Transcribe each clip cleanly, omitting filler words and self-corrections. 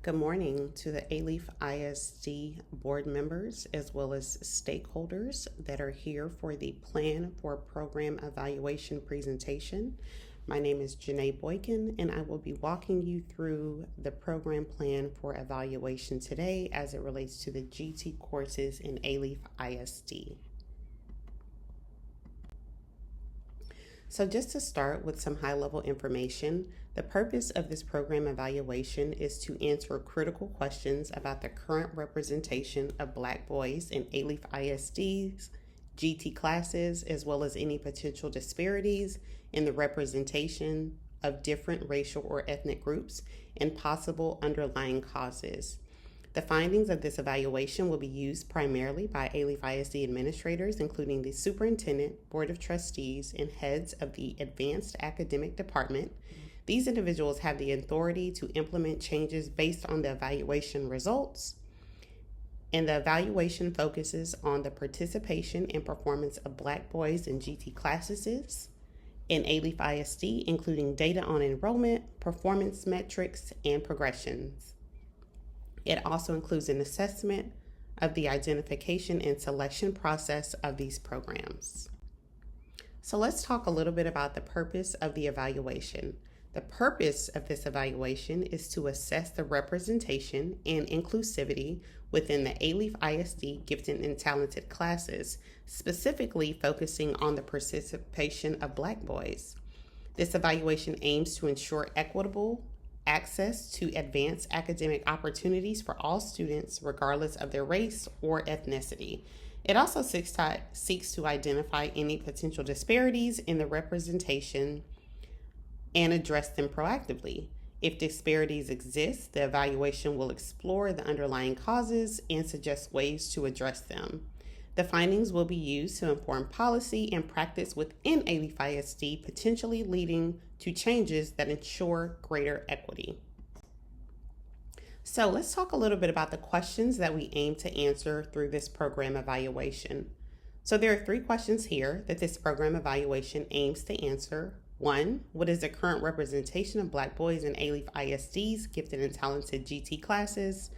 Good morning to the Alief ISD board members as well as stakeholders that are here for the Plan for Program Evaluation presentation. My name is Janae Boykin, and I will be walking you through the program plan for evaluation today as it relates to the GT courses in Alief ISD. So just to start with some high-level information, the purpose of this program evaluation is to answer critical questions about the current representation of Black boys in Alief ISD's GT classes, as well as any potential disparities in the representation of different racial or ethnic groups and possible underlying causes. The findings of this evaluation will be used primarily by Alief ISD administrators, including the superintendent, board of trustees, and heads of the advanced academic department. These individuals have the authority to implement changes based on the evaluation results, and the evaluation focuses on the participation and performance of Black boys in GT classes in Alief ISD, including data on enrollment, performance metrics, and progressions. It also includes an assessment of the identification and selection process of these programs. So let's talk a little bit about the purpose of the evaluation. The purpose of this evaluation is to assess the representation and inclusivity within the Alief ISD gifted and talented classes, specifically focusing on the participation of Black boys. This evaluation aims to ensure equitable access to advanced academic opportunities for all students, regardless of their race or ethnicity. It also seeks to identify any potential disparities in the representation and address them proactively. If disparities exist, the evaluation will explore the underlying causes and suggest ways to address them. The findings will be used to inform policy and practice within Alief ISD, potentially leading to changes that ensure greater equity. So let's talk a little bit about the questions that we aim to answer through this program evaluation. So there are 3 questions here that this program evaluation aims to answer. 1, what is the current representation of Black boys in Alief ISD's gifted and talented GT classes?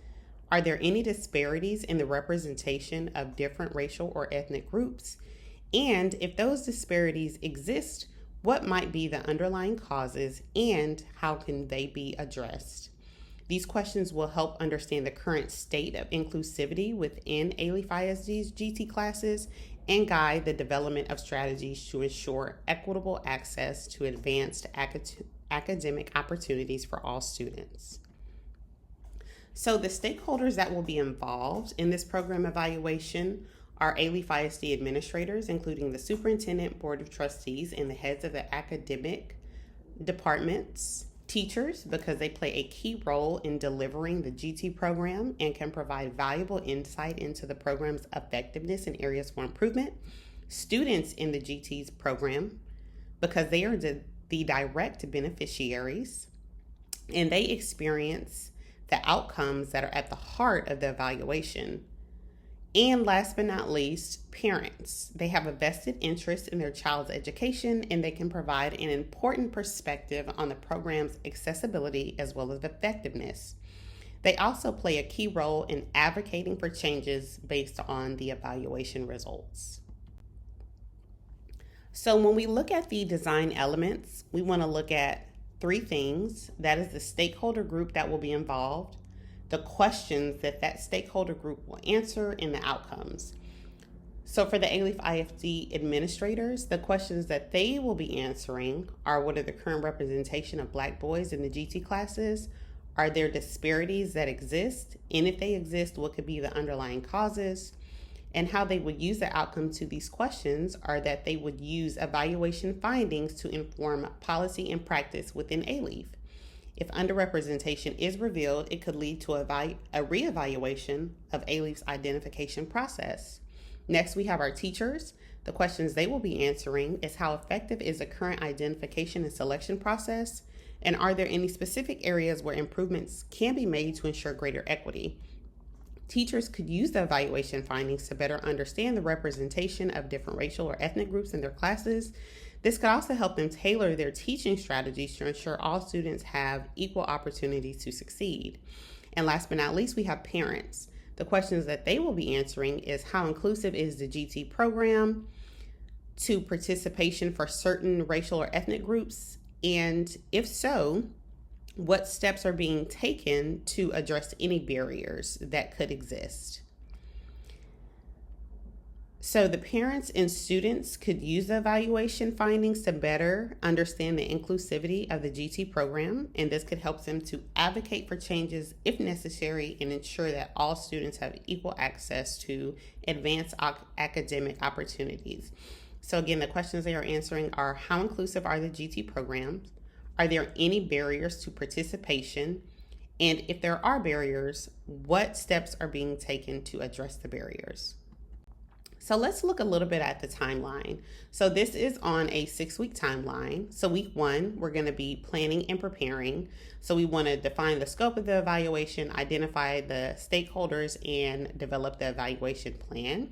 Are there any disparities in the representation of different racial or ethnic groups? And if those disparities exist, what might be the underlying causes and how can they be addressed? These questions will help understand the current state of inclusivity within Alief ISD's GT classes and guide the development of strategies to ensure equitable access to advanced academic opportunities for all students. So the stakeholders that will be involved in this program evaluation are Alief ISD administrators, including the superintendent, board of trustees, and the heads of the academic departments, teachers, because they play a key role in delivering the GT program and can provide valuable insight into the program's effectiveness and areas for improvement, students in the GT's program, because they are the direct beneficiaries, and they experience the outcomes that are at the heart of the evaluation. And last but not least, parents. They have a vested interest in their child's education, and they can provide an important perspective on the program's accessibility as well as effectiveness. They also play a key role in advocating for changes based on the evaluation results. So when we look at the design elements, we want to look at 3 things. That is the stakeholder group that will be involved, the questions that stakeholder group will answer, and the outcomes. So for the Alief ISD administrators, the questions that they will be answering are: what are the current representation of Black boys in the GT classes? Are there disparities that exist? And if they exist, what could be the underlying causes? And how they would use the outcome to these questions are that they would use evaluation findings to inform policy and practice within Alief. If underrepresentation is revealed, it could lead to a reevaluation of Alief's identification process. Next, we have our teachers. The questions they will be answering is: how effective is the current identification and selection process? And are there any specific areas where improvements can be made to ensure greater equity? Teachers could use the evaluation findings to better understand the representation of different racial or ethnic groups in their classes. This could also help them tailor their teaching strategies to ensure all students have equal opportunities to succeed. And last but not least, we have parents. The questions that they will be answering is how inclusive is the GT program to participation for certain racial or ethnic groups? And if so, what steps are being taken to address any barriers that could exist? So the parents and students could use the evaluation findings to better understand the inclusivity of the GT program, and this could help them to advocate for changes if necessary and ensure that all students have equal access to advanced academic opportunities. So again, the questions they are answering are: how inclusive are the GT programs? Are there any barriers to participation? And if there are barriers, what steps are being taken to address the barriers? So let's look a little bit at the timeline. So this is on a 6-week timeline. So week 1, we're going to be planning and preparing. So we want to define the scope of the evaluation, identify the stakeholders, and develop the evaluation plan.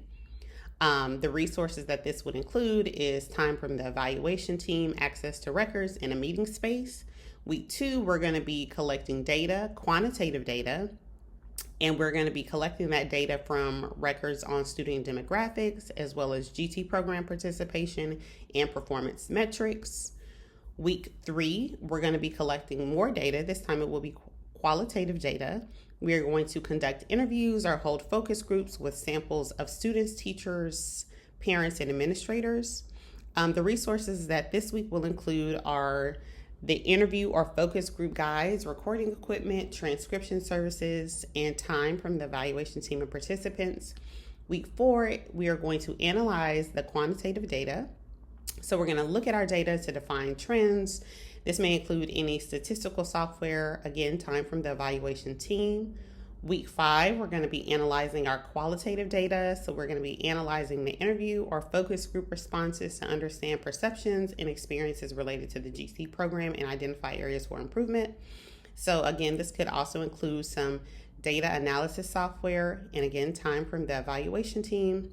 The resources that this would include is time from the evaluation team, access to records, and a meeting space. Week 2, we're going to be collecting data, quantitative data, and we're going to be collecting that data from records on student demographics, as well as GT program participation and performance metrics. Week 3, we're going to be collecting more data. This time it will be qualitative data. We are going to conduct interviews or hold focus groups with samples of students, teachers, parents, and administrators. The resources that this week will include are the interview or focus group guides, recording equipment, transcription services, and time from the evaluation team and participants. Week 4, we are going to analyze the quantitative data. So we're going to look at our data to define trends. This may include any statistical software, again, time from the evaluation team. Week 5, we're going to be analyzing our qualitative data. So we're going to be analyzing the interview or focus group responses to understand perceptions and experiences related to the GT program and identify areas for improvement. So again, this could also include some data analysis software, and again, time from the evaluation team.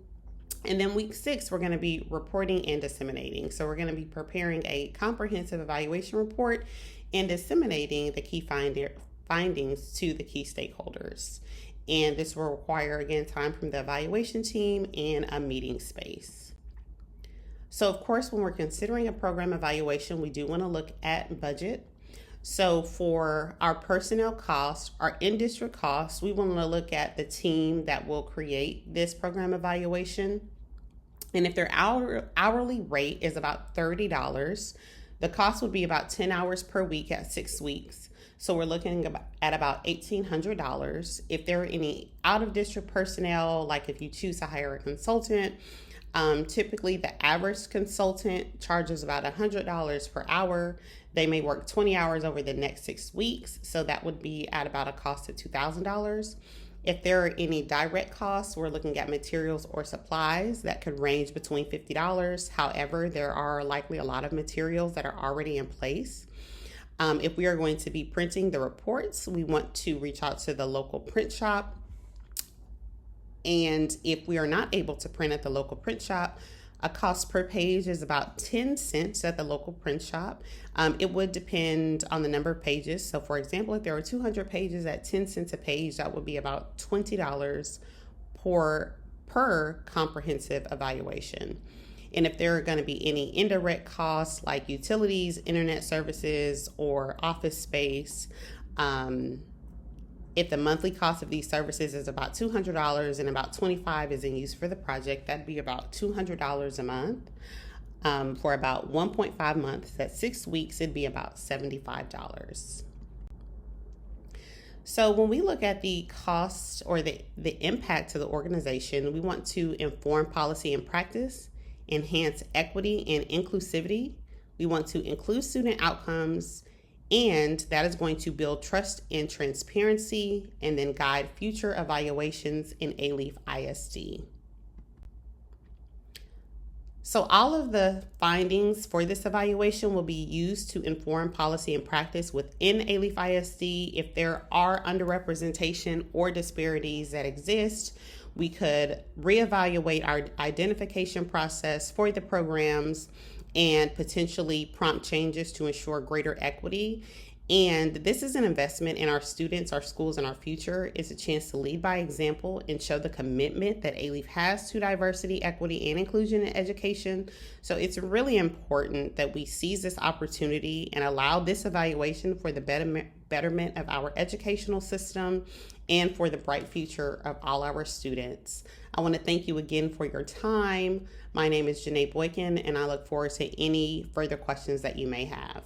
And then week 6, we're going to be reporting and disseminating. So we're going to be preparing a comprehensive evaluation report and disseminating the key findings to the key stakeholders. And this will require, again, time from the evaluation team and a meeting space. So of course, when we're considering a program evaluation, we do want to look at budget. So for our personnel costs, our in-district costs, we want to look at the team that will create this program evaluation. And if their hourly rate is about $30, the cost would be about 10 hours per week at 6 weeks. So we're looking at about $1,800. If there are any out-of-district personnel, like if you choose to hire a consultant, typically the average consultant charges about $100 per hour. They may work 20 hours over the next 6 weeks, so that would be at about a cost of $2,000. If there are any direct costs, we're looking at materials or supplies that could range between $50. However, there are likely a lot of materials that are already in place. If we are going to be printing the reports, we want to reach out to the local print shop. And if we are not able to print at the local print shop, a cost per page is about 10 cents at the local print shop. It would depend on the number of pages. So for example, if there are 200 pages at 10 cents a page, that would be about $20 per comprehensive evaluation. And if there are going to be any indirect costs like utilities, internet services, or office space, if the monthly cost of these services is about $200 and about $25 is in use for the project, that'd be about $200 a month. For about 1.5 months, at 6 weeks, it'd be about $75. So when we look at the cost or the impact to the organization, we want to inform policy and practice, enhance equity and inclusivity. We want to include student outcomes, and that is going to build trust and transparency, and then guide future evaluations in Alief ISD. So all of the findings for this evaluation will be used to inform policy and practice within Alief ISD. If there are underrepresentation or disparities that exist, we could reevaluate our identification process for the programs and potentially prompt changes to ensure greater equity. And this is an investment in our students, our schools, and our future. It's a chance to lead by example and show the commitment that ALEAF has to diversity, equity, and inclusion in education. So it's really important that we seize this opportunity and allow this evaluation for the betterment of our educational system and for the bright future of all our students. I want to thank you again for your time. My name is Janae Boykin, and I look forward to any further questions that you may have.